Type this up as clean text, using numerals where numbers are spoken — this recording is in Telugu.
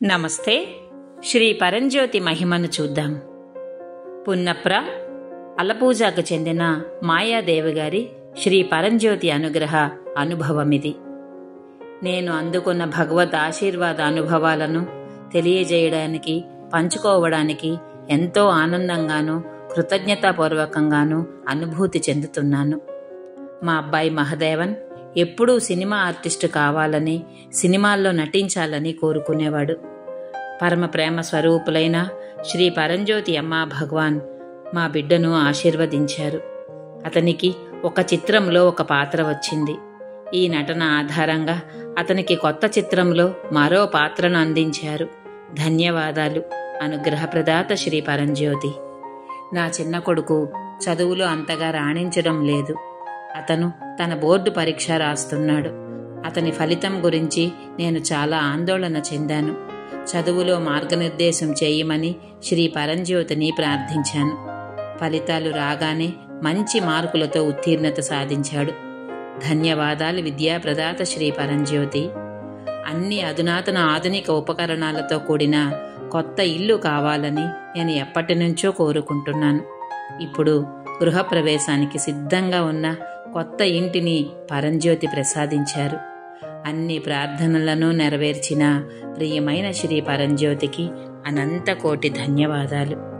నమస్తే. శ్రీ పరంజ్యోతి మహిమను చూద్దాం. పున్నప్ర అలపూజాకు చెందిన మాయాదేవి గారి శ్రీ పరంజ్యోతి అనుగ్రహ అనుభవమిది. నేను అందుకున్న భగవద్ ఆశీర్వాద అనుభవాలను తెలియజేయడానికి, పంచుకోవడానికి ఎంతో ఆనందంగానూ కృతజ్ఞతాపూర్వకంగానూ అనుభూతి చెందుతున్నాను. మా అబ్బాయి మహదేవన్ ఎప్పుడూ సినిమా ఆర్టిస్టు కావాలని, సినిమాల్లో నటించాలని కోరుకునేవాడు. పరమ ప్రేమ స్వరూపులైన శ్రీ పరంజ్యోతి అమ్మ భగవాన్ మా బిడ్డను ఆశీర్వదించారు. అతనికి ఒక చిత్రంలో ఒక పాత్ర వచ్చింది. ఈ నటన ఆధారంగా అతనికి కొత్త చిత్రంలో మరో పాత్రను అందించారు. ధన్యవాదాలు అనుగ్రహప్రదాత శ్రీ పరంజ్యోతి. నా చిన్న కొడుకు చదువులో అంతగా రాణించడం లేదు. అతను తన బోర్డు పరీక్ష రాస్తున్నాడు. అతని ఫలితం గురించి నేను చాలా ఆందోళన చెందాను. చదువులో మార్గనిర్దేశం చేయమని శ్రీ పరంజ్యోతిని ప్రార్థించాను. ఫలితాలు రాగానే మంచి మార్కులతో ఉత్తీర్ణత సాధించాడు. ధన్యవాదాలు విద్యాప్రదాత శ్రీ పరంజ్యోతి. అన్ని అధునాతన ఆధునిక ఉపకరణాలతో కూడిన కొత్త ఇల్లు కావాలని నేను ఎప్పటి నుంచో కోరుకుంటున్నాను. ఇప్పుడు గృహప్రవేశానికి సిద్ధంగా ఉన్న కొత్త ఇంటిని పరంజ్యోతి ప్రసాదించారు. అన్ని ప్రార్థనలను నెరవేర్చిన ప్రియమైన శ్రీ పరంజ్యోతికి అనంత కోటి ధన్యవాదాలు.